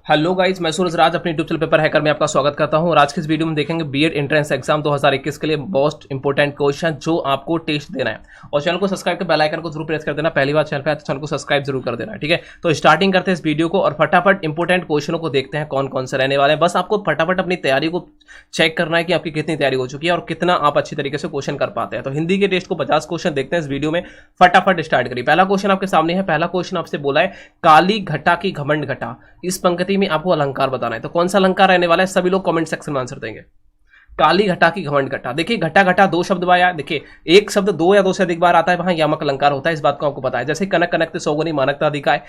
Hello guys, मैं सूरज राज अपने YouTube channel paper hacker में आपका स्वागत करता हूं। और आज के इस वीडियो में देखेंगे बीएड एंट्रेंस एग्जाम 2021 के लिए मोस्ट इंपोर्टेंट क्वेश्चन जो आपको टेस्ट देना है। और चैनल को सब्सक्राइब कर बेल आइकन को जरूर प्रेस कर देना। पहली बार चैनल पे आए तो चैनल को सब्सक्राइब जरूर कर देना, ठीक है। तो स्टार्टिंग करते हैं इस वीडियो को और फटाफट इंपोर्टेंट क्वेश्चनों को देखते हैं कौन कौन से रहने वाले हैं। बस आपको फटाफट अपनी तैयारी को चेक करना है कि आपकी कितनी तैयारी हो चुकी है और कितना आप अच्छी तरीके से क्वेश्चन कर पाते हैं। तो हिंदी के टेस्ट को 50 क्वेश्चन देखते हैं इस वीडियो में। फटाफट स्टार्ट करिए। पहला क्वेश्चन आपके सामने है। पहला क्वेश्चन आपसे बोला है काली घटा की घमंड घटा। इस पंक्ति में आपको अलंकार बताना है। तो कौन सा अलंकार रहने वाला है, सभी लोग कमेंट सेक्शन में आंसर देंगे। काली घटा की घमंड घटा। देखिए घटा घटा दो शब्द आया। देखिए एक शब्द दो या दो से अधिक बार आता है, वहां यमक अलंकार होता है। इस बात को आपको पता है। जैसे कनक कनकते सौगुनी मानकता अधिकाय,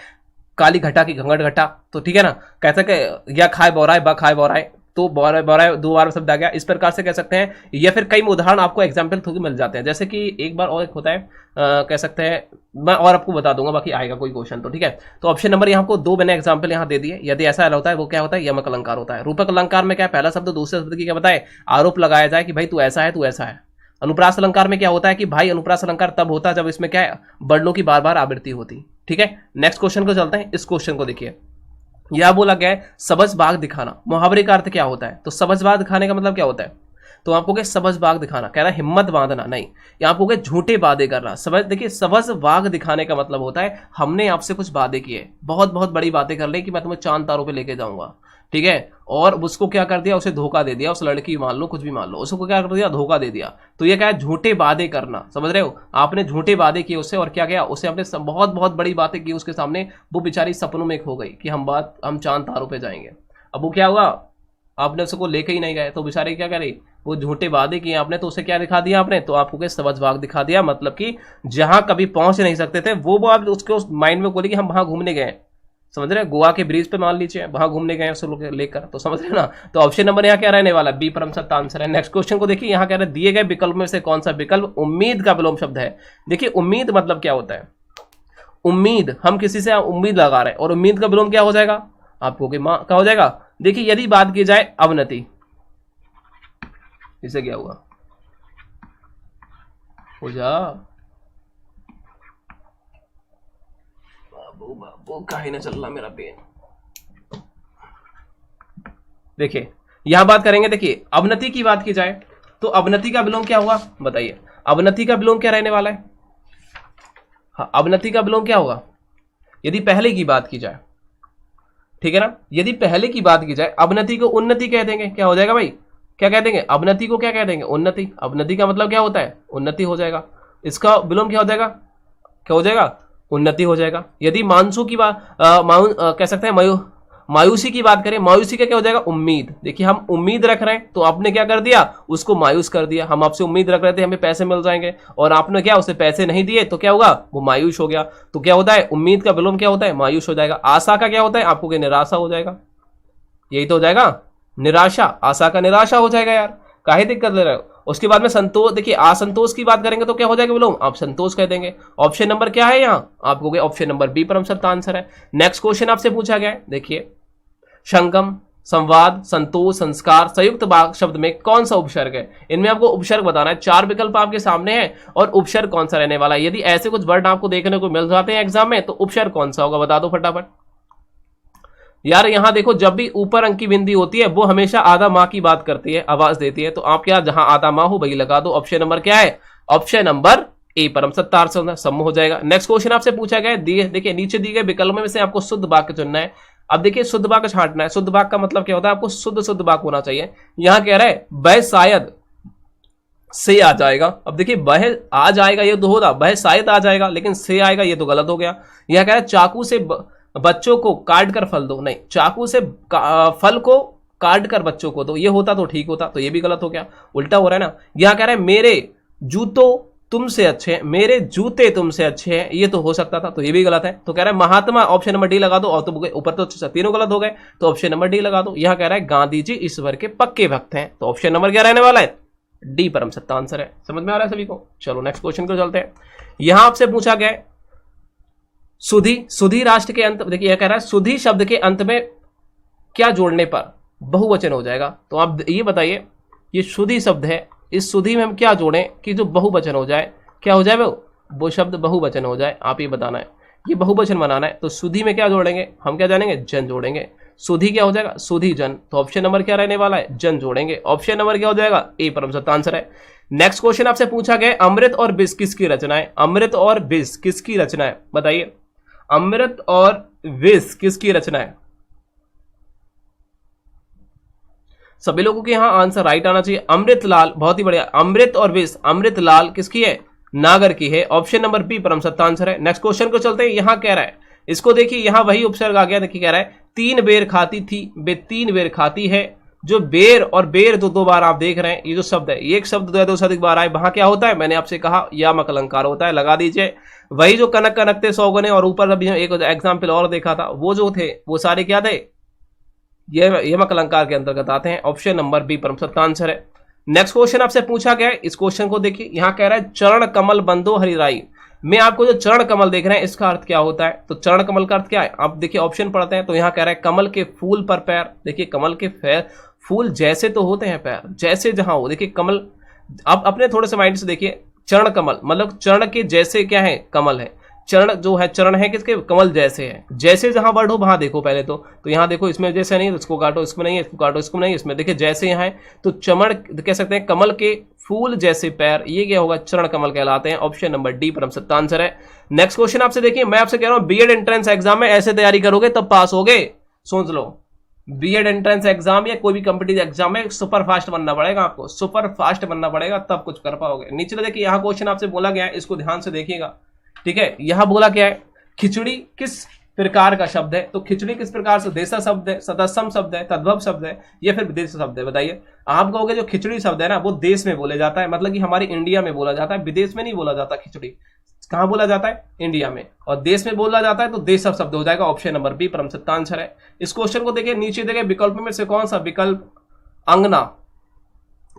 काली घटा की घमंड घटा। तो ठीक है ना, कहते कि या खाए बोराए ब खाए बोराए, तो बोराए दो बार शब्द आ गया। इस प्रकार से कह सकते हैं, या फिर कई उदाहरण आपको एग्जाम्पल थ्रू मिल जाते हैं। जैसे कि एक बार और एक होता है, कह सकते हैं, मैं और आपको बता दूंगा, बाकी आएगा कोई क्वेश्चन तो ठीक है। तो ऑप्शन नंबर यहाँ को दो मैंने एग्जाम्पल यहाँ दे दिए। यदि ऐसा होता है वो क्या होता है, यमक अलंकार होता है। रूपक अलंकार में क्या है, पहला शब्द दूसरे शब्द की क्या बताए, आरोप लगाया जाए कि भाई तू ऐसा है तू ऐसा है। अनुप्रास अलंकार में क्या होता है कि भाई अनुप्रास अलंकार तब होता है जब इसमें क्या है, वर्णों की बार बार आवृत्ति होती। ठीक है, नेक्स्ट क्वेश्चन को चलते हैं। इस क्वेश्चन को देखिए, यह बोला गया है सबज बाग दिखाना। मुहावरे का अर्थ क्या होता है, तो सबज बाग दिखाने का मतलब क्या होता है, तो आपको क्या सबज बाग दिखाना, कह रहा है हिम्मत बांधना नहीं, या आपको क्या झूठे वादे करना। सबज देखिए, सबज बाग दिखाने का मतलब होता है हमने आपसे कुछ वादे किए, बहुत बहुत बड़ी बातें कर ली कि मैं तुम्हें चांद तारों पे लेके जाऊंगा, ठीक है, और उसको क्या कर दिया, उसे धोखा दे दिया। उस लड़की मान लो, कुछ भी मान लो, उसको क्या कर दिया, धोखा दे दिया। तो ये क्या है, झूठे वादे करना। समझ रहे हो, आपने झूठे वादे किए उससे, और क्या किया, उसे आपने बहुत बहुत बड़ी बातें की उसके सामने। वो बेचारी सपनों में खो गई कि हम चांद तारों पे जाएंगे। अब वो क्या हुआ, आपने उसको लेके ही नहीं गए, तो बेचारी क्या करी, वो झूठे वादे किए आपने, तो उसे क्या दिखा दिया आपने, तो आपको क्या सबज बाग दिखा दिया। मतलब कि जहां कभी पहुंच नहीं सकते थे वो आप उसके माइंड में बोले कि हम वहां घूमने गए। समझ रहे हैं, गोवा के ब्रिज पे मान लीजिए वहां घूमने गए उसे लेकर। तो समझ रहे ना, तो ऑप्शन नंबर यहाँ क्या रहने वाला, बी परम सत्य आंसर है। नेक्स्ट क्वेश्चन को देखिए, यहाँ कह रहे दिए गए विकल्प में से कौन सा विकल्प उम्मीद का विलोम शब्द है। देखिए उम्मीद मतलब क्या होता है, उम्मीद, हम किसी से उम्मीद लगा रहे हैं, और उम्मीद का विलोम क्या हो जाएगा आपको, क्या हो जाएगा। देखिए यदि बात की जाए अवनति, इसे क्या हुआ, हो जा बाबू बाबू, काहे ना चल रहा मेरा पेन। देखिए यहां बात करेंगे, देखिए अवनति की बात की जाए तो अवनति का विलोम क्या हुआ बताइए, अवनति का विलोम क्या रहने वाला है। हाँ, अवनति का विलोम क्या होगा यदि पहले की बात की जाए, ठीक है ना। यदि पहले की बात की जाए, अवनति को उन्नति कह देंगे, क्या हो जाएगा भाई, क्या कह देंगे, अवनति को क्या कह देंगे, उन्नति। अवनति का मतलब क्या होता है, उन्नति हो जाएगा। इसका विलोम क्या हो जाएगा, क्या हो जाएगा, उन्नति हो जाएगा। यदि मानसू की बात कह सकते हैं, मायूसी की बात करें, मायूसी का क्या हो जाएगा, उम्मीद। देखिए हम उम्मीद रख रहे हैं, तो आपने क्या कर दिया, उसको मायूस कर दिया। हम आपसे उम्मीद रख रहे थे हमें पैसे मिल जाएंगे, और आपने क्या, उसे पैसे नहीं दिए, तो क्या होगा, वो मायूस हो गया। तो क्या होता है, उम्मीद का विलोम क्या होता है, मायूस हो जाएगा। आशा का क्या होता है, आपको क्या, निराशा हो जाएगा। यही तो हो जाएगा, निराशा। आशा का निराशा हो जाएगा यार, काहे दिक्कत ले रहे हो। उसके बाद में संतोष, देखिए असंतोष की बात करेंगे तो क्या हो जाएगा विलोम, आप संतोष कह देंगे। ऑप्शन नंबर क्या है यहाँ आपको, ऑप्शन नंबर बी परम सत्य आंसर है। नेक्स्ट क्वेश्चन आपसे पूछा गया है, देखिए संगम, संवाद, संतोष, संस्कार, संयुक्त वाक शब्द में कौन सा उपसर्ग है। इनमें आपको उपसर्ग बताना है। चार विकल्प आपके सामने हैं, और उपसर्ग कौन सा रहने वाला है। यदि ऐसे कुछ वर्ड आपको देखने को मिल जाते हैं एग्जाम में, तो उपसर्ग कौन सा होगा, बता दो फटाफट यार। यहां देखो, जब भी ऊपर अंक की बिंदी होती है वो हमेशा आधा माह की बात करती है, आवाज देती है। तो आप क्या, जहां आधा माह हो वही लगा दो। ऑप्शन नंबर क्या है, ऑप्शन नंबर ए परम सत्य आंसर सम्मो हो जाएगा। नेक्स्ट क्वेश्चन आपसे पूछा गया है, देखिए नीचे दिए गए विकल्प में से आपको शुद्ध वाक्य चुनना है। अब देखिए शुद्ध वाक्य छांटना है। शुद्ध वाक्य का मतलब क्या होता है, आपको शुद्ध शुद्ध वाक्य होना चाहिए। यहां कह रहा है वह शायद से आ जाएगा। अब देखिए वह आ जाएगा ये तो होता, वह शायद आ जाएगा, लेकिन से आएगा ये तो गलत हो गया। यह कह रहा है चाकू से बच्चों को काट कर फल दो, नहीं, चाकू से फल को काट कर बच्चों को दो, ये होता तो ठीक होता, तो ये भी गलत हो गया, उल्टा हो रहा है ना। यहां कह रहा है मेरे जूतों तुमसे अच्छे हैं, मेरे जूते तुमसे अच्छे हैं, ये तो हो सकता था, तो ये भी गलत है। तो कह रहा है महात्मा, ऑप्शन नंबर डी लगा दो, और तो ऊपर तो तीनों गलत हो गए, तो ऑप्शन नंबर डी लगा दो। यहां कह रहा है गांधी जी ईश्वर के पक्के भक्त हैं, तो ऑप्शन नंबर क्या रहने वाला है, डी परम सत्य आंसर है। समझ में आ रहा है सभी को। चलो नेक्स्ट क्वेश्चन को चलते हैं। यहां आपसे पूछा गया सुधी, सुधी राष्ट्र के अंत, देखिए यह कह रहा है सुधी शब्द के अंत में क्या जोड़ने पर बहुवचन हो जाएगा। तो आप ये बताइए, ये सुधी शब्द है, इस सुधी में हम क्या जोड़ें कि जो बहुवचन हो जाए, क्या हो जाए वो शब्द बहुवचन हो जाए, आप ये बताना है। ये बहुवचन बनाना है, तो सुधी में क्या जोड़ेंगे, हम क्या जानेंगे, जन जोड़ेंगे। सुधी क्या हो जाएगा, सुधी जन। तो ऑप्शन नंबर क्या रहने वाला है, जन जोड़ेंगे। ऑप्शन नंबर क्या हो जाएगा, ए परम सत्य आंसर है। नेक्स्ट क्वेश्चन आपसे पूछा गया अमृत और विष किसकी रचना है, अमृत और विष किसकी रचना है, बताइए। अमृत और विष किसकी रचना है। सभी लोगों के यहां आंसर राइट आना चाहिए। अमृतलाल, बहुत ही बढ़िया। अमृत और विष, अमृतलाल किसकी है, नागर की है। ऑप्शन नंबर बी परम सत्य आंसर है। नेक्स्ट क्वेश्चन को चलते हैं। यहां कह रहा है, इसको देखिए, यहां वही उपसर्ग आ गया। देखिए कह रहा है 3 बेर खाती थी, वे 3 बेर खाती है। जो बेर और बेर दो बार आप देख रहे हैं, ये जो शब्द है, एक शब्द दो से अधिक बार आए, वहां क्या होता है, मैंने आपसे कहा यामक अलंकार होता है, लगा दीजिए। वही जो कनक कनकते सौगुने, और ऊपर अभी एक एग्जाम्पल और देखा था, वो जो थे वो सारे क्या थे, ये यमक अलंकार के अंतर्गत आते हैं। ऑप्शन नंबर बी परम सत्य आंसर है। नेक्स्ट क्वेश्चन आपसे पूछा गया है, इस क्वेश्चन को देखिए। यहां कह रहा है चरण कमल बंदो हरिराई में आपको जो चरण कमल देख रहे हैं, इसका अर्थ क्या होता है। तो चरण कमल का अर्थ क्या है, आप देखिए ऑप्शन पढ़ते हैं। तो यहां कह रहा है कमल के फूल पर पैर। देखिए कमल के फूल जैसे तो होते हैं पैर, जैसे जहां हो। देखिए कमल, आप अपने थोड़े से माइंड से देखिए, चरण कमल मतलब चरण के जैसे क्या है, कमल है। चरण जो है, चरण है किसके, कमल जैसे है। जैसे जहां वर्ड हो वहां देखो पहले तो यहां देखो, इसमें जैसे नहीं, इसको काटो, इसमें नहीं है, इसको काटो, इसको नहीं, इसमें देखिए जैसे यहां है। तो चमड़ कह सकते हैं, कमल के फूल जैसे पैर, ये क्या होगा, चरण कमल कहलाते हैं। ऑप्शन नंबर डी परम सत्य आंसर है। नेक्स्ट क्वेश्चन आपसे देखिए, मैं आपसे कह रहा हूं बीएड एंट्रेंस एग्जाम में ऐसे तैयारी करोगे तब पास होगे। सोच लो, बीएड एंट्रेंस एग्जाम या कोई भी कंपटीटिव एग्जाम में सुपर फास्ट बनना पड़ेगा, आपको सुपर फास्ट बनना पड़ेगा, तब कुछ कर पाओगे। नीचे देखिए, यहां क्वेश्चन आपसे बोला गया है, इसको ध्यान से देखिएगा, ठीक है। यहां बोला क्या है, खिचड़ी किस प्रकार का शब्द है। तो खिचड़ी किस प्रकार से, देसा शब्द है, सदस्यम शब्द है, तद्भव शब्द है, या फिर विदेश शब्द है, बताइए। आप कहोगे जो खिचड़ी शब्द है ना, वो देश में बोले जाता है, मतलब कि हमारे इंडिया में बोला जाता है, विदेश में नहीं बोला जाता। खिचड़ी कहां बोला जाता है, इंडिया में, और देश में बोला जाता है तो देश शब्द हो जाएगा। ऑप्शन नंबर बी परम सत्य आंसर है। इस क्वेश्चन को देखिए, नीचे देखिए विकल्प में से कौन सा विकल्प अंगना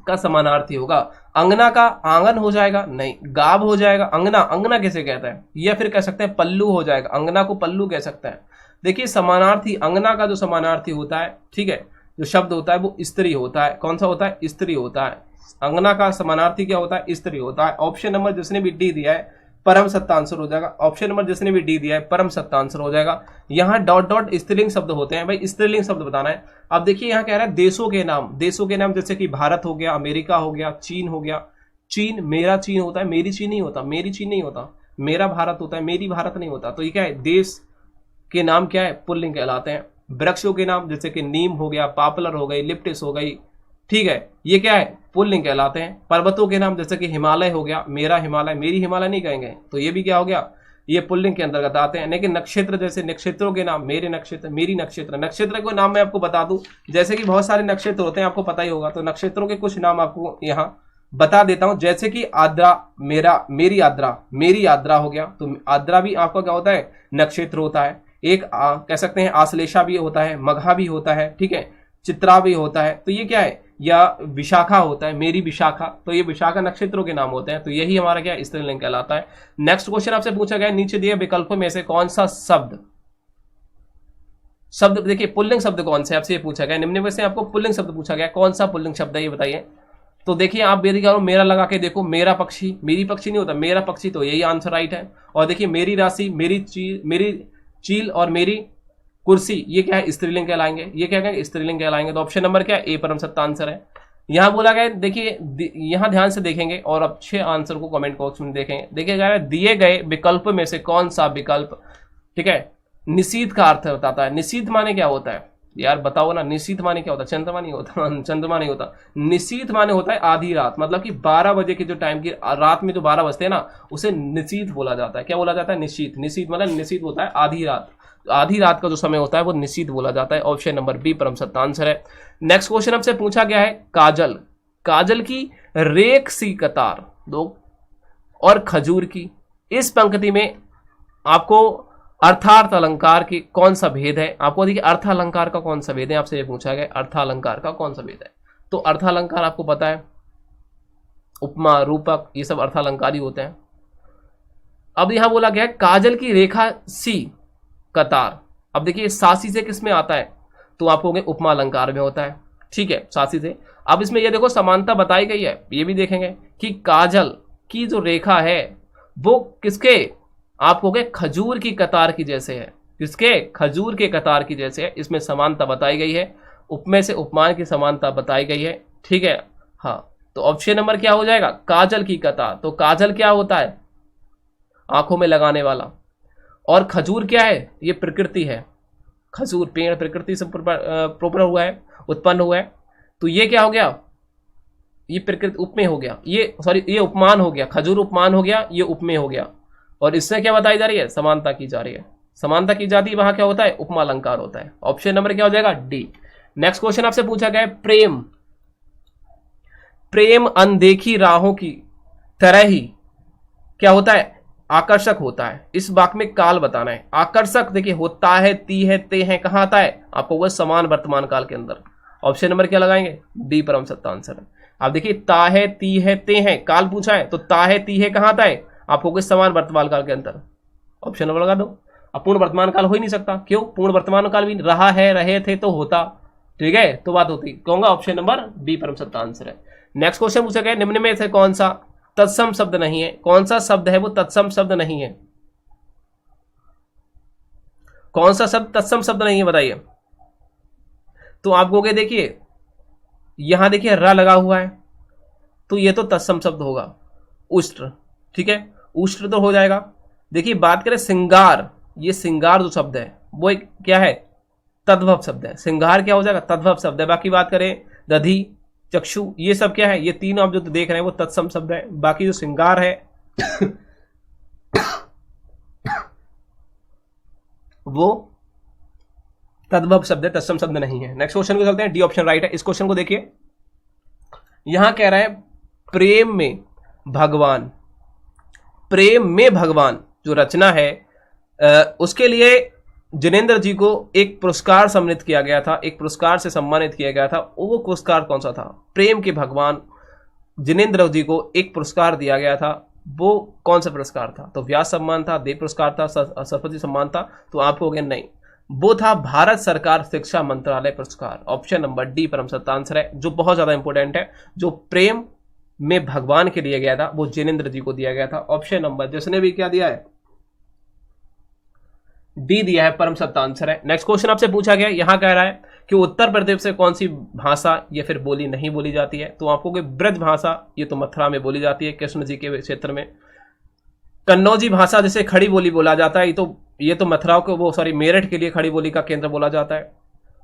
का समानार्थी होगा। अंगना का आंगन हो जाएगा, नहीं, गाब हो जाएगा। अंगना, अंगना कैसे कहता है, या फिर कह सकते हैं पल्लू हो जाएगा, अंगना को पल्लू कह सकते हैं। देखिए समानार्थी, अंगना का जो समानार्थी होता है, ठीक है, जो शब्द होता है वो स्त्री होता है। कौन सा होता है, स्त्री होता है। अंगना का समानार्थी क्या होता है, स्त्री होता है। ऑप्शन नंबर जिसने भी डी दिया है परम सत्य आंसर हो जाएगा। ऑप्शन नंबर जिसने भी डी दिया है परम सत्य आंसर हो जाएगा। यहाँ डॉट डॉट स्त्रीलिंग शब्द होते हैं, भाई स्त्रीलिंग शब्द बताना है। अब देखिए यहाँ कह रहा है देशों के नाम, देशों के नाम जैसे कि भारत हो गया, अमेरिका हो गया, चीन हो गया। चीन, मेरा चीन होता है, मेरी चीन नहीं होता, मेरी चीन नहीं होता, मेरा भारत होता है, मेरी भारत नहीं होता। तो ये क्या है, देश के नाम क्या है, पुल्लिंग कहलाते हैं। वृक्षों के नाम जैसे कि नीम हो गया, पॉपुलर हो गई, लिप्टिस हो गई, ठीक है, ये क्या है, पुल्लिंग कहलाते हैं। पर्वतों के नाम जैसे कि हिमालय हो गया, मेरा हिमालय, मेरी हिमालय नहीं कहेंगे, तो ये भी क्या हो गया, ये पुल्लिंग के अंतर्गत आते हैं। लेकिन नक्षत्र, जैसे नक्षत्रों के नाम, मेरे नक्षत्र, मेरी नक्षत्र। नक्षत्र के नाम मैं आपको बता दूं, जैसे कि बहुत सारे नक्षत्र होते हैं, आपको पता ही होगा, तो नक्षत्रों के कुछ नाम आपको यहाँ बता देता हूं। जैसे कि आद्रा, मेरा, मेरी आद्रा, मेरी आद्रा हो गया, तो आद्रा भी आपका क्या होता है, नक्षत्र होता है। एक कह सकते हैं आश्लेषा भी होता है, मघा भी होता है, ठीक है, चित्रा भी होता है। तो ये क्या है, या विशाखा होता है, मेरी विशाखा, तो ये विशाखा नक्षत्रों के नाम होते हैं। तो यही हमारा क्या स्त्रीलिंग कहलाता है। नेक्स्ट क्वेश्चन आपसे पूछा गया, नीचे दिए विकल्पों में से कौन सा शब्द देखिए पुल्लिंग शब्द कौन से, आपसे ये पूछा गया, निम्न में से आपको पुल्लिंग शब्द पूछा गया, कौन सा पुल्लिंग शब्द है ये बताइए। तो देखिए आप बेरी करो, मेरा लगा के देखो, मेरा पक्षी, मेरी पक्षी नहीं होता, मेरा पक्षी, तो यही आंसर राइट है। और देखिए मेरी राशि, मेरी चील और मेरी कुर्सी, ये क्या है, स्त्रीलिंग कहलाएंगे, ये क्या कहेंगे, स्त्रीलिंग कहलाएंगे। तो ऑप्शन नंबर क्या है, ए परम सत्य आंसर है। यहां बोला गया, देखिए यहां ध्यान से देखेंगे और अच्छे आंसर को कमेंट बॉक्स में देखेंगे। देखिए जा रहा है दिए गए विकल्प में से कौन सा विकल्प, ठीक है, निषीध का अर्थ बताता है। निषीध माने क्या होता है यार, बताओ ना, निषीध माने क्या होता है, चंद्रमा नहीं होता, चंद्रमा नहीं होता। निषीध माने होता है आधी रात, मतलब कि 12 बजे के जो टाइम की रात में जो 12 बजते हैं ना, उसे निषीध बोला जाता है। क्या बोला जाता है, निषीध। निषीध मतलब निषीध होता है आधी रात, आधी रात का जो समय होता है वो निषीध बोला जाता है। ऑप्शन नंबर बी परम सत्य आंसर है। नेक्स्ट क्वेश्चन आपसे पूछा गया है, काजल, काजल की रेख सी कतार दो और खजूर की, इस पंक्ति में आपको अर्थार्थ अलंकार की कौन सा भेद है। आपको देखिए अर्थ अलंकार का कौन सा भेद है, आपसे ये पूछा गया, अर्थ अलंकार का कौन सा भेद है। तो अर्थ अलंकार आपको पता है, उपमा, रूपक, ये सब अर्थ अलंकार ही होते हैं। अब यहां बोला गया है काजल की रेखा सी कतार। अब देखिए सासी से किस में आता है, तो आपको उपमा अलंकार में होता है, ठीक है, सासी से। अब इसमें ये देखो समानता बताई गई है, ये भी देखेंगे कि काजल की जो रेखा है वो किसके, आप कहोगे खजूर की कतार की जैसे है। किसके? खजूर के कतार की जैसे है, इसमें समानता बताई गई है। उपमेय से उपमान की समानता बताई गई है, ठीक है। हाँ, तो ऑप्शन नंबर क्या हो जाएगा? काजल की कतार। तो काजल क्या होता है? आंखों में लगाने वाला। और खजूर क्या है? ये प्रकृति है। खजूर पेड़ प्रकृति से प्रोपर हुआ है, उत्पन्न हुआ है। तो ये क्या हो गया? ये प्रकृति उपमेय हो गया, ये सॉरी ये उपमान हो गया। खजूर उपमान हो गया, ये उपमेय हो गया। और इससे क्या बताई जा रही है? समानता की जा रही है। समानता की जाती है, वहां क्या होता है? उपमा अलंकार होता है। ऑप्शन नंबर क्या हो जाएगा? डी। नेक्स्ट क्वेश्चन आपसे पूछा गया है, प्रेम। प्रेम अनदेखी राहों की तरह ही क्या होता है? आकर्षक होता है। इस वाक्य में काल बताना है। आकर्षक देखिए होता है, ती है, ते है, कहां आता है? आपको वह समान वर्तमान काल के अंदर। ऑप्शन नंबर क्या लगाएंगे? डी परम सत्य आंसर है। आप देखिए ता है, ती है, ते है, काल पूछा है, तो ता है, ती है कहां आता है? आपको कोई समान वर्तमान काल के अंदर। ऑप्शन नंबर लगा दो। अब पूर्ण वर्तमान काल हो ही नहीं सकता, क्यों? पूर्ण वर्तमान काल भी रहा है, रहे थे तो होता, ठीक है, तो बात होती। कहूंगा ऑप्शन नंबर बी परम सत्य आंसर है। नेक्स्ट क्वेश्चन पूछा गया, निम्न में से कौन सा तत्सम शब्द नहीं है? कौन सा शब्द है वो तत्सम शब्द नहीं है? कौन सा शब्द तत्सम शब्द नहीं है, बताइए। तो आप कहोगे देखिए यहां देखिए र लगा हुआ है, तो ये तो तत्सम शब्द होगा, उष्ट्र, ठीक है, उष्ट्र तो हो जाएगा। देखिए बात करें श्रृंगार, ये श्रृंगार जो शब्द है वो एक क्या है? तद्भव शब्द है। श्रृंगार क्या हो जाएगा? तद्भव शब्द है। बाकी बात करें दधि, चक्षु, ये सब क्या है? ये तीनों आप जो देख रहे हैं वो तत्सम शब्द है। बाकी जो श्रृंगार है वो तद्भव शब्द है, तत्सम शब्द नहीं है। नेक्स्ट क्वेश्चन को चलते हैं, डी ऑप्शन राइट है। इस क्वेश्चन को देखिए, यहां कह रहा है प्रेम में भगवान। प्रेम में भगवान जो रचना है उसके लिए जिनेंद्र जी को एक पुरस्कार सम्मानित किया गया था, एक पुरस्कार से सम्मानित किया गया था। वो पुरस्कार कौन सा था? प्रेम के भगवान जिनेंद्र जी को एक पुरस्कार दिया गया था, वो कौन सा पुरस्कार था? तो व्यास सम्मान था, देव पुरस्कार था, सरस्वती सम्मान था। तो आप कहोगे नहीं, वो था भारत सरकार शिक्षा मंत्रालय पुरस्कार। ऑप्शन नंबर डी परम सत्य आंसर है, जो बहुत ज्यादा इंपॉर्टेंट है। जो प्रेम में भगवान के लिए गया था वो जिनेंद्र जी को दिया गया था। ऑप्शन नंबर जिसने भी क्या दिया है? डी दिया है, परम सत्य आंसर है। नेक्स्ट क्वेश्चन आपसे पूछा गया, यहां कह रहा है कि उत्तर प्रदेश से कौन सी भाषा या फिर बोली नहीं बोली जाती है? तो आपको ब्रज भाषा, ये तो मथुरा में बोली जाती है, कृष्ण जी के क्षेत्र में। कन्नौजी भाषा जिसे खड़ी बोली बोला जाता है, ये तो मथुरा को वो सॉरी मेरठ के लिए खड़ी बोली का केंद्र बोला जाता है।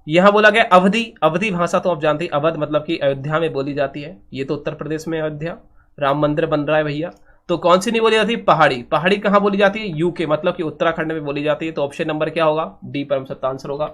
यहां बोला गया अवधि। अवधि भाषा तो आप जानते हैं, अवध मतलब कि अयोध्या में बोली जाती है। ये तो उत्तर प्रदेश में अयोध्या, राम मंदिर बन रहा है भैया। तो कौन सी नहीं बोली जाती? पहाड़ी। पहाड़ी कहां बोली जाती है? यूके मतलब कि उत्तराखंड में बोली जाती है। तो ऑप्शन नंबर क्या होगा? डी परम सत्य आंसर होगा।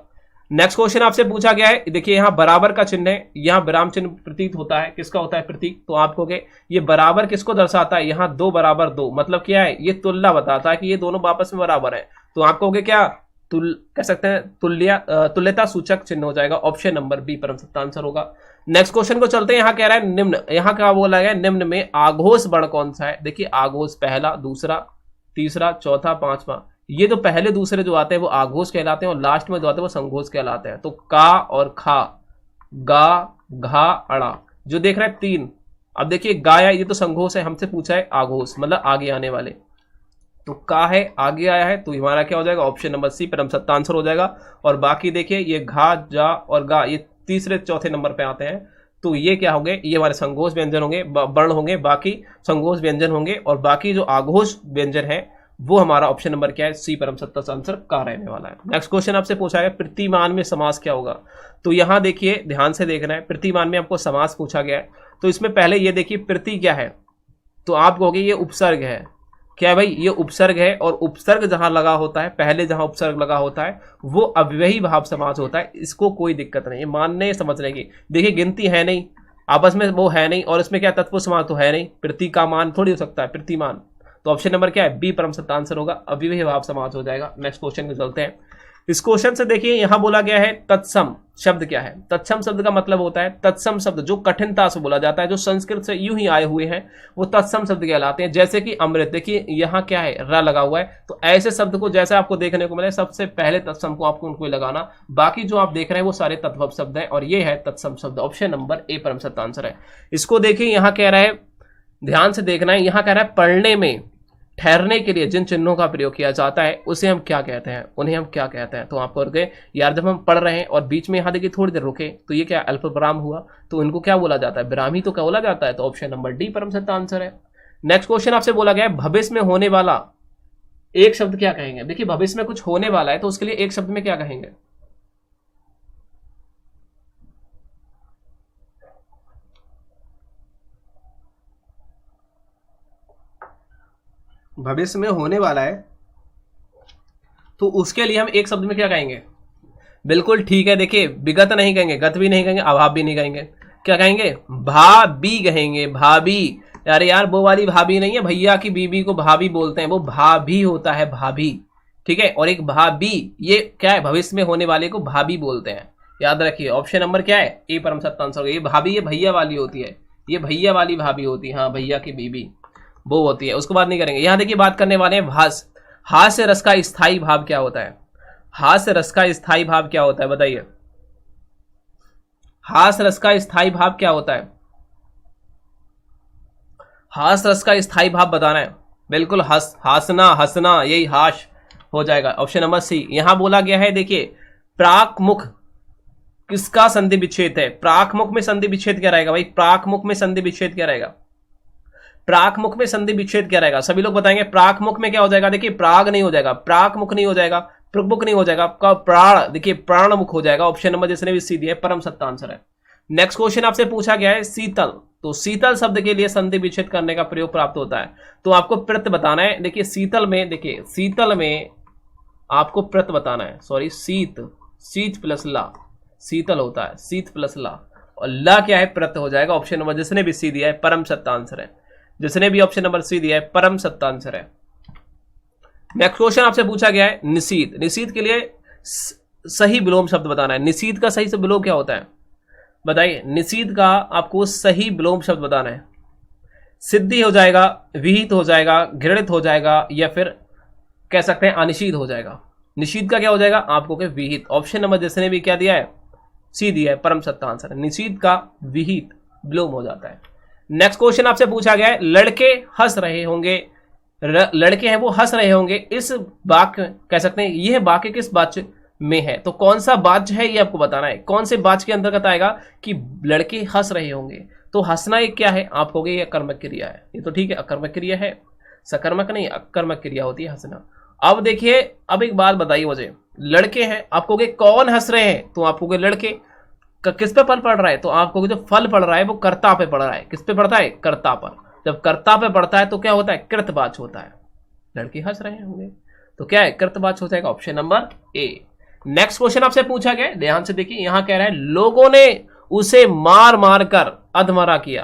नेक्स्ट क्वेश्चन आपसे पूछा गया है, देखिए यहां बराबर का चिन्ह है, यहां विराम चिन्ह प्रतीक होता है। किसका होता है? प्रतीक। तो आप कहोगे ये बराबर किसको दर्शाता है? यहां 2 बराबर 2 मतलब क्या है? ये तुलना बताता है कि ये दोनों आपस में बराबर है। तो आप कहोगे क्या? कह सकते हैं तुल्यता सूचक चिन्ह हो जाएगा। ऑप्शन नंबर बी परम सत्य आंसर होगा। नेक्स्ट क्वेश्चन को चलते हैं, यहां कह रहा है निम्न, यहां क्या बोला गया? निम्न में आघोष वर्ण कौन सा है? देखिए आघोष पहला, दूसरा, तीसरा, चौथा, पांचवा, ये तो पहले दूसरे जो आते हैं वो आघोष कहलाते हैं और लास्ट में जो आते हैं वो संघोष कहलाते हैं। तो का और खा, गा, घा, अड़ा, जो देख रहे हैं 3। अब देखिए गाया, ये तो संघोष है, हमसे पूछा है आघोष मतलब आगे आने वाले। तो का है आगे आया है, तो हमारा क्या हो जाएगा? ऑप्शन नंबर सी परम सत्य आंसर हो जाएगा। और बाकी देखिए ये घा, जा और गा, ये तीसरे चौथे नंबर पे आते हैं। तो ये क्या होंगे? ये हमारे संघोष व्यंजन होंगे, वर्ण होंगे, बाकी संघोष व्यंजन होंगे। और बाकी जो आघोष व्यंजन है वो हमारा ऑप्शन नंबर क्या है? सी परम सत्य आंसर का रहने वाला है। नेक्स्ट क्वेश्चन आपसे पूछा गया, प्रतिमान में समास क्या होगा? तो यहां देखिए ध्यान से देखना है, प्रतिमान में आपको समास पूछा गया है। तो इसमें पहले ये देखिए प्रति क्या है? तो आप कहोगे ये उपसर्ग है। क्या भाई? ये उपसर्ग है, और उपसर्ग जहां लगा होता है, पहले जहां उपसर्ग लगा होता है वो अव्ययी भाव समास होता है। इसको कोई दिक्कत नहीं है मानने समझने की। देखिए गिनती है नहीं, आपस में वो है नहीं, और इसमें क्या तत्पुरुष समास तो है नहीं, प्रति का मान थोड़ी हो सकता है, प्रतिमान। तो ऑप्शन नंबर क्या है? बी परम सत्य आंसर होगा, अव्ययी भाव समास हो जाएगा। नेक्स्ट क्वेश्चन में चलते हैं। इस क्वेश्चन से देखिए यहां बोला गया है तत्सम शब्द क्या है? तत्सम शब्द का मतलब होता है, तत्सम शब्द जो कठिनता से बोला जाता है, जो संस्कृत से यूं ही आए हुए हैं वो तत्सम शब्द कहलाते हैं। जैसे कि अमृत, देखिए यहां क्या है? र लगा हुआ है। तो ऐसे शब्द को जैसे आपको देखने को मिले, सबसे पहले तत्सम को आपको उनको लगाना, बाकी जो आप देख रहे हैं वो सारे तद्भव शब्द हैं, और ये है तत्सम शब्द। ऑप्शन नंबर ए परम सत्य आंसर है। इसको देखिए यहां कह रहा है, ध्यान से देखना है, यहां कह रहा है पढ़ने में ठहरने के लिए जिन चिन्हों का प्रयोग किया जाता है उसे हम क्या कहते हैं, उन्हें हम क्या कहते हैं। तो आपको रुके यार, जब हम पढ़ रहे हैं और बीच में यहाँ देखिए थोड़ी देर रुके तो ये क्या अल्पविराम हुआ, तो इनको क्या बोला जाता है, विराम ही तो क्या बोला जाता है। तो ऑप्शन नंबर डी परम सत्य आंसर है। नेक्स्ट क्वेश्चन आपसे बोला गया है भविष्य में होने वाला एक शब्द क्या कहेंगे। देखिए भविष्य में कुछ होने वाला है तो उसके लिए एक शब्द में क्या कहेंगे। भविष्य में होने वाला है तो उसके लिए हम एक शब्द में क्या कहेंगे। बिल्कुल ठीक है, देखिए विगत नहीं कहेंगे, गत भी नहीं कहेंगे, अभाव भी नहीं कहेंगे, क्या कहेंगे, भाभी कहेंगे। भाभी, अरे यार वो वाली भाभी नहीं है, भैया की बीबी को भाभी बोलते हैं, वो भाभी होता है, भाभी, ठीक है। और एक भाभी ये क्या है, भविष्य में होने वाले को भाभी बोलते हैं, याद रखिए। ऑप्शन नंबर क्या है, ए परम सत्य आंसर। ये भाभी ये भैया वाली होती है, ये भैया वाली भाभी होती है, हाँ भैया की बीबी वो होती है, उसको बात नहीं करेंगे। यहां देखिए बात करने वाले हैं भास, हास्य रस का स्थायी भाव क्या होता है। हास्य रस का स्थायी भाव क्या होता है बताइए, हास्य रस का स्थायी भाव क्या होता है। हास्य रस का स्थायी भाव बताना है, बिल्कुल हंसना, हंसना, यही हाश हो जाएगा। Option number C. यहां बोला गया है देखिए प्राकमुख किसका संधि विच्छेद है। प्राकमुख में संधि विच्छेद क्या रहेगा भाई, प्राकमुख में संधि विच्छेद क्या रहेगा, प्राकमुख में संधि विच्छेद क्या रहेगा, सभी लोग बताएंगे। प्राकमुख में क्या हो जाएगा, देखिए प्राग नहीं हो जाएगा, प्राकमुख नहीं हो जाएगा, प्रमुख नहीं हो जाएगा, आपका प्राण, देखिए प्राणमुख हो जाएगा। ऑप्शन नंबर जिसने भी सी दिया है परम सत्य आंसर है। नेक्स्ट क्वेश्चन आपसे पूछा गया है शीतल, तो शीतल शब्द के लिए संधि विच्छेद करने का प्रयोग प्राप्त होता है, तो आपको प्रत्यय बताना है। देखिए शीतल में, देखिए शीतल में आपको प्रत्यय बताना है, सॉरी शीत, शीत प्लस ला, शीतल होता है शीत प्लस ला, और ला क्या है, प्रत्यय हो जाएगा। ऑप्शन नंबर जिसने भी सी दिया है परम सत्य आंसर है, जिसने भी ऑप्शन नंबर सी दिया है परम सत्य आंसर है। नेक्स्ट क्वेश्चन आपसे पूछा गया है निशीथ, निशीथ के लिए सही विलोम शब्द बताना है। निशीथ का सही से विलोम क्या होता है बताइए, निशीथ का आपको सही विलोम शब्द बताना है। सिद्धि हो जाएगा, विहित हो जाएगा, घृणित हो जाएगा, या फिर कह सकते हैं अनिषिद्ध हो जाएगा। निषिद्ध का क्या हो जाएगा आपको के विहित। ऑप्शन नंबर जिसने भी क्या दिया है सी दिया है परम सत्य आंसर है, निषिद्ध का विहित विलोम हो जाता है। नेक्स्ट क्वेश्चन आपसे पूछा गया है लड़के हंस रहे होंगे, लड़के हैं वो हंस रहे होंगे, इस वाक्य कह सकते हैं यह वाक्य किस वाच्य में है, तो कौन सा वाच्य है ये आपको बताना है। कौन से वाच्य के अंतर्गत आएगा कि लड़के हंस रहे होंगे, तो हंसना एक क्या है आप कहोगे ये अकर्मक क्रिया है, ये तो ठीक है अकर्मक क्रिया है, सकर्मक नहीं अकर्मक क्रिया होती है हंसना। अब देखिए अब एक बात बताइए मुझे, लड़के हैं आप कहोगे कौन हंस रहे हैं, तो आप कहोगे लड़के, किस पे फल पड़ रहा है, तो आप कहोगे जो फल पड़ रहा है वो कर्ता पे पड़ रहा है, किस पे पड़ता है कर्ता पर। जब कर्ता पे पड़ता है तो क्या होता है कृतवाच्य होता है, लड़के हंस रहे होंगे तो क्या है कृतवाच्य हो जाएगा। Option number A. Next question आपसे पूछा गया, ध्यान से देखिए यहां कह रहा है लोगों ने उसे मार मार कर अधमरा किया,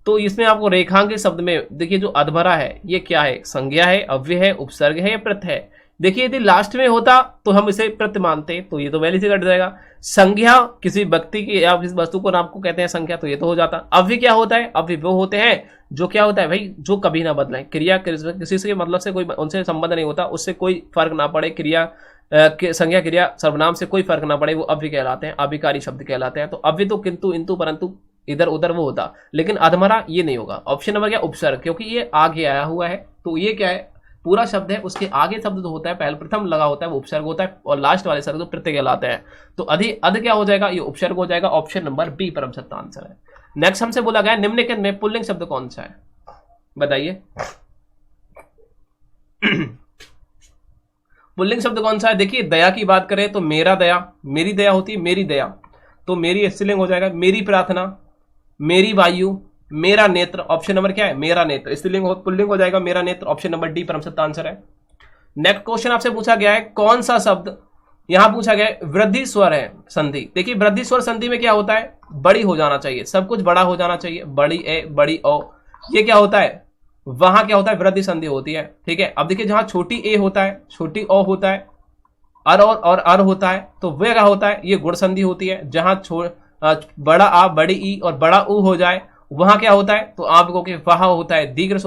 तो इसमें आपको रेखांकित शब्द में देखिए जो अधमरा है ये क्या है, संज्ञा है, अव्यय है, उपसर्ग है या प्रत्यय है। देखिए यदि लास्ट में होता तो हम इसे प्रत्यय मानते, तो ये तो वैल्यू से कट जाएगा। संज्ञा किसी व्यक्ति की या किसी वस्तु को नाम को कहते हैं संज्ञा, तो ये तो हो जाता। अव्यय क्या होता है, अव्यय वो होते हैं जो क्या होता है भाई जो कभी ना बदलें, क्रिया किसी से मतलब से कोई उनसे संबंध नहीं होता, उससे कोई फर्क ना पड़े, क्रिया संज्ञा क्रिया सर्वनाम से कोई फर्क ना पड़े, वो अव्यय कहलाते हैं, अभिकारी शब्द कहलाते हैं। तो अव्यय तो किंतु इंतु परंतु इधर उधर वो होता, लेकिन अधमरा ये नहीं होगा। ऑप्शन नंबर क्या उपसर्ग, क्योंकि ये आगे आया हुआ है, तो ये क्या है पूरा शब्द है, उसके आगे शब्द जो होता है पहले प्रथम लगा होता है वो उपसर्ग होता है, और लास्ट वाले शब्द प्रत्यय कहलाते हैं। तो अध क्या हो जाएगा, ये उपसर्ग हो जाएगा। ऑप्शन नंबर बी परम सत्य आंसर है। नेक्स्ट हमसे बोला गया निम्नलिखित में पुल्लिंग शब्द कौन सा है बताइए। पुल्लिंग शब्द कौन सा है, देखिए दया की बात करें तो मेरा दया, मेरी दया होती है मेरी दया, तो मेरी स्त्रीलिंग हो जाएगा। मेरी प्रार्थना, मेरी वायु, मेरा नेत्र, ऑप्शन नंबर क्या है मेरा नेत्र, स्त्रीलिंग पुल्लिंग हो जाएगा मेरा नेत्र। ऑप्शन नंबर डी परम सत्य आंसर है। नेक्स्ट क्वेश्चन आपसे पूछा गया है कौन सा शब्द, यहां पूछा गया है वृद्धि स्वर है संधि। देखिए वृद्धि स्वर संधि में क्या होता है बड़ी हो जाना चाहिए, सब कुछ बड़ा हो जाना चाहिए, बड़ी ए बड़ी ओ, ये क्या होता है वहां क्या होता है वृद्धि संधि होती है, ठीक है। अब देखिए जहां छोटी ए होता है छोटी ओ होता है, अर और अर होता है, तो वह क्या होता है ये गुण संधि होती है। जहां बड़ा आ बड़ी ई और बड़ा उ हो जाए वहां क्या होता है, तो आपको कि वहां होता है दीर्घ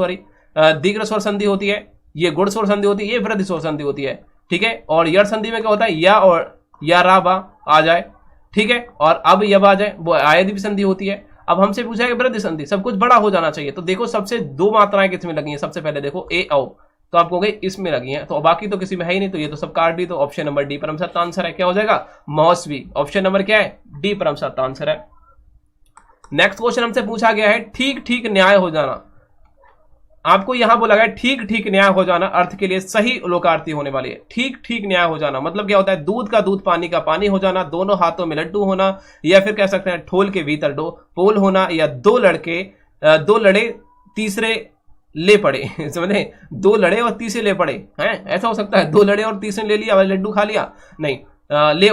स्वर संधि होती है, ये गुण स्वर संधि होती है, ये वृद्धि स्वर संधि होती है, ठीक है। और यड़ संधि में क्या होता है या और या रा बा आ जाए, ठीक है, और अब यब आ जाए वो आयदीप संधि होती है। अब हमसे पूछा है वृद्धि संधि, सब कुछ बड़ा हो जाना चाहिए, तो देखो सबसे दो मात्राएं किसमें लगी हैं, सबसे पहले देखो ए औ, तो आप कहोगे इसमें लगी हैं, तो बाकी तो किसी में है ही नहीं, तो ये तो सब काट दी, तो ऑप्शन नंबर डी परम सत्य आंसर है। क्या हो जाएगा? मौसवी। ऑप्शन नंबर क्या है? डी परम सत्य आंसर है। नेक्स्ट क्वेश्चन हमसे पूछा गया है ठीक ठीक न्याय हो जाना। आपको यहां बोला गया ठीक ठीक न्याय हो जाना अर्थ के लिए सही लोकार्थी होने वाली है। ठीक ठीक न्याय हो जाना मतलब क्या होता है? दूध का दूध पानी का पानी हो जाना, दोनों हाथों में लड्डू होना, या फिर कह सकते हैं ठोल के भीतर डो पोल होना, या दो लड़े तीसरे ले पड़े समझे? दो लड़े और तीसरे ले पड़े हैं, ऐसा हो सकता है? दो लड़े और तीसरे ले लिया, लड्डू खा लिया? नहीं, ले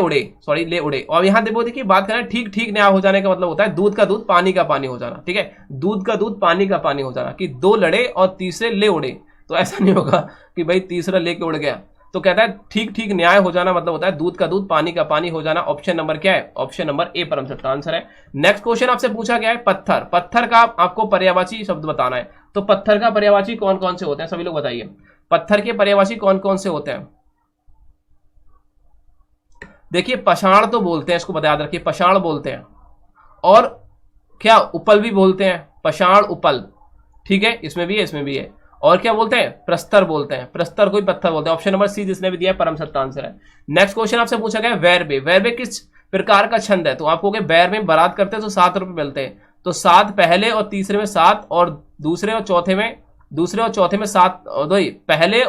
उड़े। और यहां देखिए बात करें ठीक ठीक न्याय हो जाने का मतलब होता है दूध का दूध पानी का पानी हो जाना। ठीक है, दूध का दूध पानी का पानी हो जाना, कि दो लड़े और तीसरे ले उड़े। तो ऐसा नहीं होगा कि भाई तीसरा लेके उड़ गया। तो कहता है ठीक ठीक न्याय हो जाना मतलब होता है दूध का दूध पानी का पानी हो जाना। ऑप्शन नंबर क्या है? ऑप्शन नंबर ए परम सत्य आंसर है। नेक्स्ट क्वेश्चन आपसे पूछा गया है पत्थर। पत्थर का आपको पर्यायवाची शब्द बताना है। तो पत्थर का पर्यायवाची कौन कौन से होते हैं? सभी लोग बताइए, पत्थर के पर्यायवाची कौन कौन से होते हैं? देखिए पषाण तो बोलते हैं, इसको याद रखिए, पषाण बोलते हैं, और क्या उपल भी बोलते हैं, पषाण उपल। ठीक है, इसमें भी है, इसमें भी है। और क्या बोलते हैं? प्रस्तर बोलते हैं, प्रस्तर को ही पत्थर बोलते हैं। ऑप्शन नंबर सी जिसने भी दिया है परम सत्य आंसर है। नेक्स्ट क्वेश्चन आपसे पूछा गया वैरबे। वैरबे किस प्रकार का छंद है? तो आपको बैर में बारात करते हैं तो 7 रुपए मिलते हैं। तो 7 पहले और तीसरे में 7, और दूसरे और चौथे में 7, पहले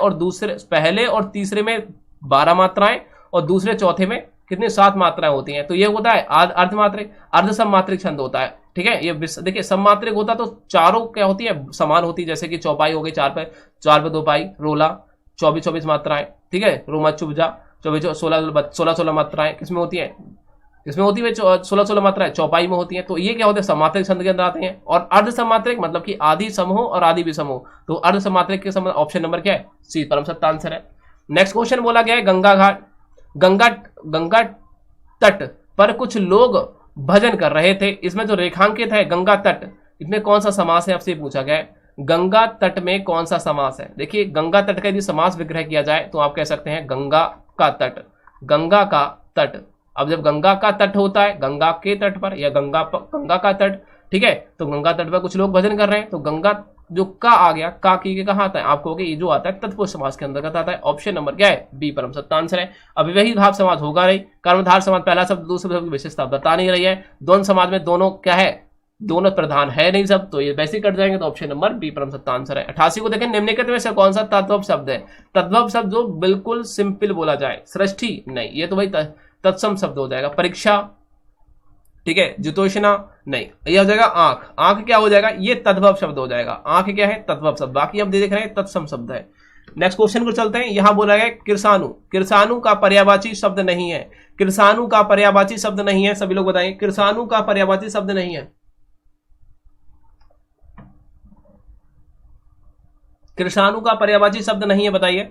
और तीसरे में 12 मात्राएं, और दूसरे चौथे में कितनी 7 मात्राएं होती हैं। तो ये होता है अर्धमात्रिक, अर्धसममात्रिक छंद होता है। ठीक है, ये देखिए सममात्रिक होता तो चारों क्या होती है? समान होती, जैसे कि चौपाई हो गई 4 पे 2 पाई, रोला 24 मात्राएं। ठीक है, रोमा चुबजा 16 मात्राएं किसमें होती है? इसमें होती है 16 मात्राएं चौपाई में होती हैं। तो ये क्या होते हैं? सममात्रिक छंद के अंदर आते हैं। और अर्धसममात्रिक मतलब कि आधी सम हो और आधी विषम हो, तो अर्धसममात्रिक के समय ऑप्शन नंबर क्या है? सी परम सत्य आंसर है। नेक्स्ट क्वेश्चन बोला गया है गंगा घाट। गंगा तट पर कुछ लोग भजन कर रहे थे। इसमें जो रेखांकित है गंगा तट, इसमें कौन सा समास है? आपसे पूछा गया है गंगा तट में कौन सा समास है। देखिए गंगा तट का यदि समास विग्रह किया जाए तो आप कह सकते हैं गंगा का तट, गंगा का तट। अब जब गंगा का तट होता है गंगा के तट पर, या गंगा का तट, ठीक है, तो गंगा तट पर कुछ लोग भजन कर रहे हैं, तो गंगा जो का आ गया, का की के कहा आता है? आपको ये जो आता है तत्पुरुष समास के अंतर्गत आता है। ऑप्शन नंबर क्या है? बी परम सत्य आंसर है। अव्ययी भाव समास होगा नहीं, कर्मधार समास पहला शब्द दूसरे शब्द की विशेषता बता नहीं रही है। द्वंद्व समाज में दोनों क्या है? दोनों प्रधान है नहीं सब, तो ये वैसे कट जाएंगे, तो ऑप्शन नंबर बी परम सत्य आंसर है। 88 को देखें, निम्नलिखित में से कौन सा तद्भव शब्द है? तद्भव शब्द जो बिल्कुल सिंपल बोला जाए, सृष्टि नहीं, ये तो भाई तत्सम शब्द हो जाएगा। परीक्षा, ठीक है, जितोषणा नहीं, ये हो जाएगा आंख। आंख क्या हो जाएगा? ये तद्भव शब्द हो जाएगा। आंख क्या है? तद्भव शब्द। बाकी हम देख रहे हैं तत्सम शब्द है। नेक्स्ट क्वेश्चन को चलते हैं। यहां बोला गया किरसानु। किरसानु का पर्यायवाची शब्द नहीं है। किरसानु का पर्यायवाची शब्द नहीं है, सभी लोग बताएं। किरसानु का पर्यायवाची शब्द नहीं है। किरसानु का पर्यायवाची शब्द नहीं है, बताइए।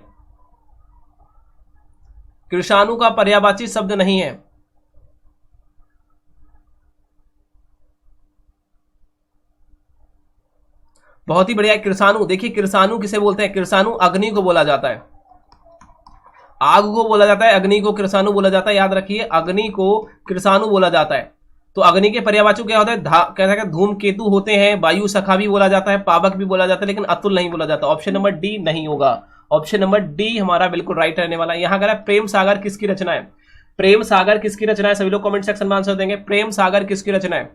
किरसानु का पर्यायवाची शब्द नहीं है। बहुत ही बढ़िया। किरसानु, देखिए किरसानु किसे बोलते हैं? किरसानु अग्नि को बोला जाता है, आग को बोला जाता है, अग्नि को किरसानु बोला जाता है। याद रखिए, अग्नि को किरसानु बोला जाता है। तो अग्नि के पर्यायवाची क्या होता है? कहता है धूमकेतु होते हैं, वायु सखा भी बोला जाता है, पावक भी बोला जाता है, लेकिन अतुल नहीं बोला जाता। ऑप्शन नंबर डी नहीं होगा। ऑप्शन नंबर डी हमारा बिल्कुल राइट रहने वाला है। यहां कह रहा है प्रेम सागर किसकी रचना है? प्रेम सागर किसकी रचना है? सभी लोग कमेंट सेक्शन में आंसर देंगे। प्रेम सागर किसकी रचना है?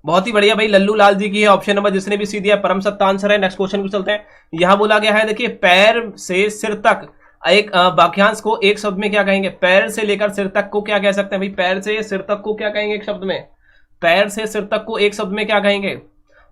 बहुत ही बढ़िया भाई, लल्लू लाल जी की है। ऑप्शन नंबर जिसने भी सी दिया परम सत्य आंसर है। नेक्स्ट क्वेश्चन को चलते हैं। यहां बोला गया है, देखिए पैर से सिर तक, एक वाक्यांश को एक शब्द में क्या कहेंगे? पैर से लेकर सिर तक को क्या कह सकते हैं भाई? पैर से सिर तक को क्या कहेंगे एक शब्द में? पैर से सिर तक को एक शब्द में क्या कहेंगे?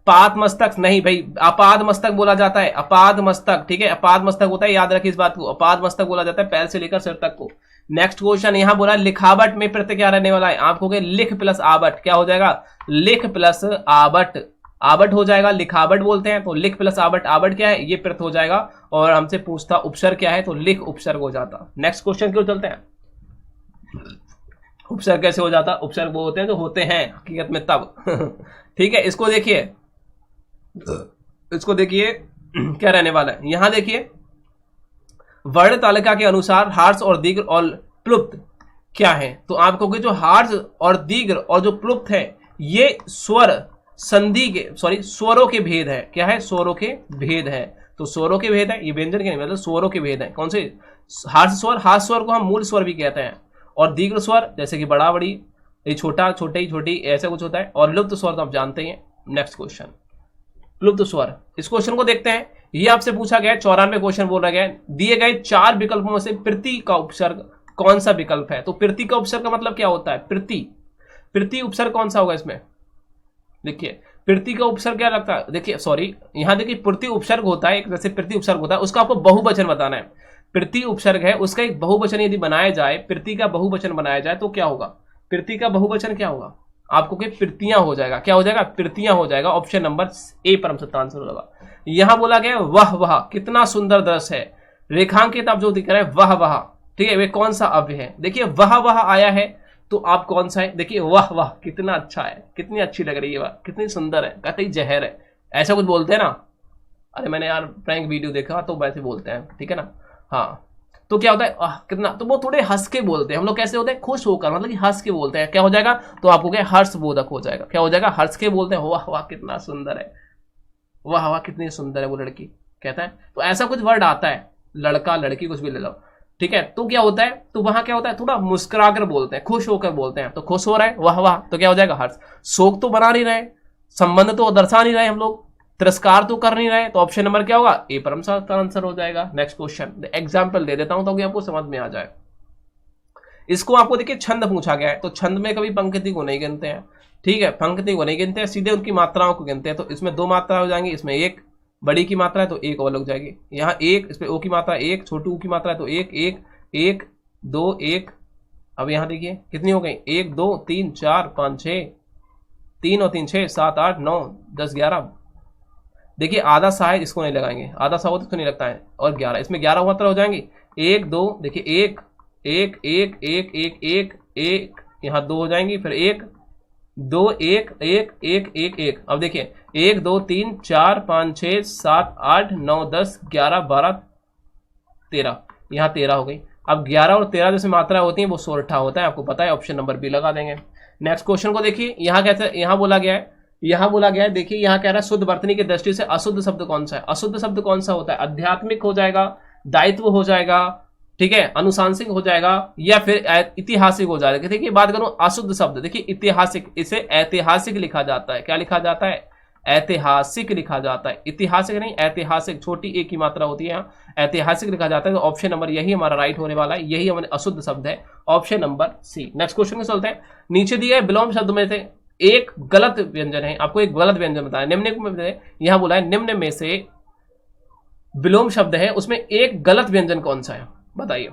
पाद मस्तक नहीं भाई, अपाद मस्तक बोला जाता है। अपाद मस्तक, ठीक है, अपाद मस्तक होता है, याद रखिए इस बात को। अपाद मस्तक बोला जाता है पैर से लेकर सिर तक को। नेक्स्ट क्वेश्चन यहां बोला लिखावट में प्रत्यय क्या रहने वाला है? आपको लिख प्लस आवट क्या हो जाएगा? लिख प्लस आवट, आवट हो जाएगा। लिखावट बोलते हैं तो लिख प्लस आवट, आवट क्या है? ये प्रत्यय हो जाएगा। और हमसे पूछता उपसर्ग क्या है? तो लिख उपसर्ग हो जाता। नेक्स्ट क्वेश्चन क्यों चलते हैं। उपसर्ग कैसे हो जाता? उपसर्ग वो होते हैं जो होते हैं हकीकत में तब ठीक है, इसको देखिए, इसको देखिए क्या रहने वाला है। यहां देखिए वर्ण तालिका के अनुसार हार्स और दीर्घ और प्लुप्त क्या है? तो आपको जो हार्स और दीर्घ और जो प्लुप्त है ये स्वर संधि के स्वरों के भेद है। क्या है? स्वरों के भेद है। तो स्वरों के भेद है, ये व्यंजन के नहीं मतलब स्वरों के भेद है। कौन से? हार्श स्वर, हार्श स्वर को हम मूल स्वर भी कहते हैं, और दीर्घ स्वर जैसे कि बड़ा बड़ी, ये छोटा छोटे छोटी, ऐसा कुछ होता है। और लुप्त स्वर तो आप जानते हैं। नेक्स्ट क्वेश्चन, लुप्त स्वर। इस क्वेश्चन को देखते हैं। ये आपसे पूछा गया 94 क्वेश्चन बोला गया है, दिए गए 4 विकल्पों में से प्रति का उपसर्ग कौन सा विकल्प है? तो प्रति का उपसर्ग का मतलब क्या होता है? प्रति उपसर्ग कौन सा होगा इसमें? देखिए प्रति का उपसर्ग क्या लगता है, देखिए सॉरी यहां देखिए प्रति उपसर्ग होता है, एक जैसे प्रति उपसर्ग होता है, उसका आपको बहुवचन बताना है। प्रति उपसर्ग है, उसका एक बहुवचन यदि बनाया जाए, प्रति का बहुवचन बनाया जाए तो क्या होगा? प्रति का बहुवचन क्या होगा? आपको क्या प्रतियां हो जाएगा, क्या हो जाएगा? प्रतियां हो जाएगा। ऑप्शन नंबर ए परम सत्य आंसर होगा। यहां बोला गया वह कितना सुंदर दृश्य है, रेखांकित आप जो दिख रहा है वह, ठीक है, वे कौन सा अव्यय है? देखिए वह आया है तो आप कौन सा है? देखिए वाह कितना अच्छा है, कितनी अच्छी लग रही है, वाह कितनी सुंदर है, कहते ही जहर है, ऐसा कुछ बोलते हैं ना। अरे मैंने यार प्रैंक वीडियो देखा तो वैसे बोलते हैं, ठीक है ना। हाँ तो क्या होता है कितना, तो वो थोड़े हंस के बोलते हैं। हम लोग कैसे होते हैं? खुश होकर, मतलब कि हंस के बोलते हैं। क्या हो जाएगा? तो आपको क्या हर्षबोधक हो जाएगा। क्या हो जाएगा? हर्ष के बोलते हैं, वाह कितना सुंदर है, वाह कितनी सुंदर है वो लड़की, कहता है। तो ऐसा कुछ वर्ड आता है, लड़का लड़की कुछ भी ले लो, ठीक है। तो क्या होता है? तो वहां क्या होता है? थोड़ा मुस्कुराकर बोलते हैं, खुश होकर बोलते हैं। तो खुश हो रहा है वाह, तो क्या हो जाएगा? हर्ष। शोक तो बना नहीं रहे, संबंध तो दर्शा नहीं रहे हम लोग, तिरस्कार तो कर नहीं रहे, तो ऑप्शन नंबर क्या होगा? ए परम सत्य आंसर हो जाएगा। नेक्स्ट क्वेश्चन, एग्जाम्पल दे देता हूं ताकि आपको समझ में आ जाए। इसको आपको देखिए छंद पूछा गया है, तो छंद में कभी पंक्ति को नहीं गिनते हैं, ठीक है, पंक्ति को नहीं गिनते हैं, सीधे उनकी मात्राओं को गिनते हैं। तो इसमें 2 मात्रा हो जाएंगी, इसमें एक बड़ी की मात्रा है तो एक और लग जाएगी। यहाँ एक, इस पे ओ की मात्रा एक, छोटू ऊ की मात्रा है तो एक एक एक 2 1। अब यहाँ देखिए कितनी हो गई? 1 2 3 4 5 6, 3 और 3 6 7 8 9 10 11। देखिए आधा शायद इसको नहीं लगाएंगे, आधा सा हो तो इसको नहीं लगता है, और 11, इसमें 11 मात्रा हो जाएंगी। 1 2, देखिए 1 1 1 1 1 1 1, यहाँ 2 हो जाएंगी, फिर 1 2 1 1 1 1 1। अब देखिए 1 2 3 4 5 6 7 8 9 10 11 12 13, यहाँ 13 हो गई। अब 11 और 13 जैसे मात्रा होती है वो सोरठा होता है, आपको पता है। ऑप्शन नंबर बी लगा देंगे। नेक्स्ट क्वेश्चन को देखिए, यहाँ कैसे, यहाँ बोला गया है, देखिए यहाँ कह रहा है शुद्ध वर्तनी की दृष्टि से अशुद्ध शब्द कौन सा है? अशुद्ध शब्द कौन सा होता है? आध्यात्मिक हो जाएगा, दायित्व हो जाएगा, ठीक है, अनुशांसिक हो जाएगा, या फिर ऐतिहासिक हो जाएगा। देखिए बात करूं अशुद्ध शब्द, देखिए ऐतिहासिक, इसे ऐतिहासिक लिखा जाता है। क्या लिखा जाता है? ऐतिहासिक लिखा जाता है, ऐतिहासिक नहीं, ऐतिहासिक, छोटी एक की मात्रा होती है यहाँ, ऐतिहासिक लिखा जाता है। तो ऑप्शन नंबर यही हमारा राइट होने वाला है, यही हमारे अशुद्ध शब्द है, option number C. Next question में चलते हैं। नीचे दिए विलोम शब्द में से एक गलत व्यंजन है, आपको एक गलत व्यंजन बताया। निम्न में यहां बोला है निम्न में से विलोम शब्द है, उसमें एक गलत व्यंजन कौन सा है? बताइए।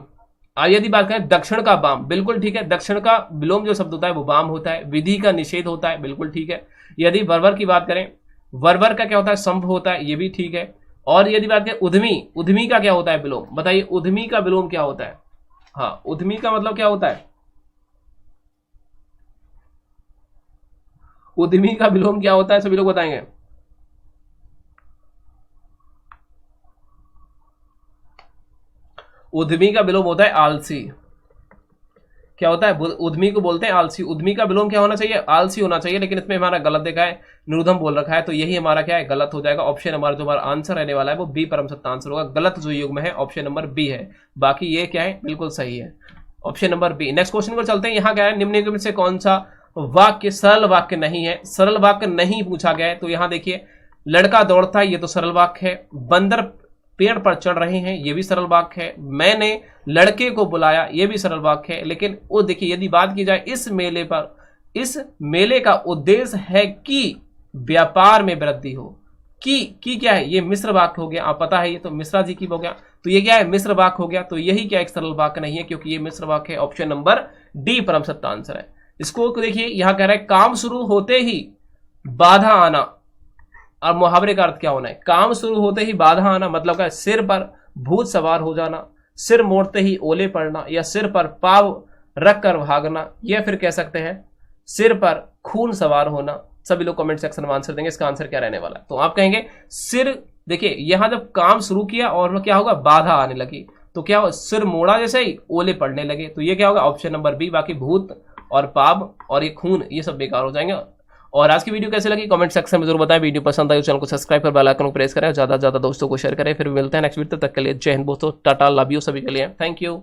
यदि बात करें दक्षिण का वाम, बिल्कुल ठीक है, दक्षिण का विलोम जो शब्द होता है वो वाम होता है। विधि का निषेध होता है, बिल्कुल ठीक है। यदि वर्वर की बात करें, वर्वर का क्या होता है? संभ होता है, ये भी ठीक है। और यदि बात करें उद्यमी का क्या होता है विलोम? बताइए उद्यमी का विलोम क्या होता है? हाँ, उद्यमी का मतलब क्या होता है? उद्यमी का विलोम क्या होता है? सभी लोग बताएंगे। उद्यमी का विलोम होता है आलसी। क्या होता है? उद्यमी को बोलते हैं आलसी। उद्यमी का विलोम क्या होना चाहिए? आलसी होना चाहिए, लेकिन इसमें हमारा गलत देखा है, निर्धम बोल रखा है, तो यही हमारा क्या है? गलत हो जाएगा। ऑप्शन हमारा जो हमारा आंसर रहने वाला है वो बी परम सत्य आंसर होगा। गलत जो युग्म है ऑप्शन नंबर बी है, बाकी ये क्या है? बिल्कुल सही है, option number B. Next question पर चलते हैं। यहाँ क्या है? निम्नलिखित में से कौन सा वाक्य सरल वाक्य नहीं है? सरल वाक्य नहीं पूछा गया है, तो यहाँ देखिए लड़का दौड़ता है, ये तो सरल वाक्य है। बंदर पेड़ पर चढ़ रहे हैं, ये भी सरल वाक्य है। मैंने लड़के को बुलाया, ये भी सरल वाक्य है। लेकिन वो देखिए यदि बात की जाए इस मेले पर, इस मेले का उद्देश्य है कि व्यापार में वृद्धि हो। की क्या है? ये मिश्र वाक्य हो गया, आप पता है, ये तो मिश्रा जी की हो गया, तो ये क्या है? मिश्र वाक्य हो गया। तो यही क्या एक सरल वाक्य नहीं है, क्योंकि ये मिश्र वाक्य है। ऑप्शन नंबर डी परम सत्य आंसर है। इसको देखिए यहां कह रहा है काम शुरू होते ही बाधा आना। और मुहावरे का अर्थ क्या होना है? काम शुरू होते ही बाधा आना मतलब क्या? सिर पर भूत सवार हो जाना, सिर मोड़ते ही ओले पड़ना, या सिर पर पाव रख कर भागना, या फिर कह सकते हैं सिर पर खून सवार होना। सभी लोग कमेंट सेक्शन में आंसर देंगे, इसका आंसर क्या रहने वाला है। तो आप कहेंगे सिर, देखिए यहां जब काम शुरू किया और क्या होगा? बाधा आने लगी, तो क्या होगा? सिर मोड़ा जैसे ही ओले पड़ने लगे, तो ये क्या होगा? Option number B. बाकी भूत और पाप और ये खून, ये सब बेकार हो जाएंगे। और आज की वीडियो कैसे लगी कमेंट सेक्शन में जरूर बताएं। वीडियो पसंद आई तो चैनल को सब्सक्राइब कर बेल आइकन को प्रेस करें, ज्यादा से ज्यादा दोस्तों को शेयर करें। फिर मिलते हैं नेक्स्ट वीडियो, तब तक के लिए जय हिंद दोस्तों, टाटा, लव यू सभी के लिए, थैंक यू।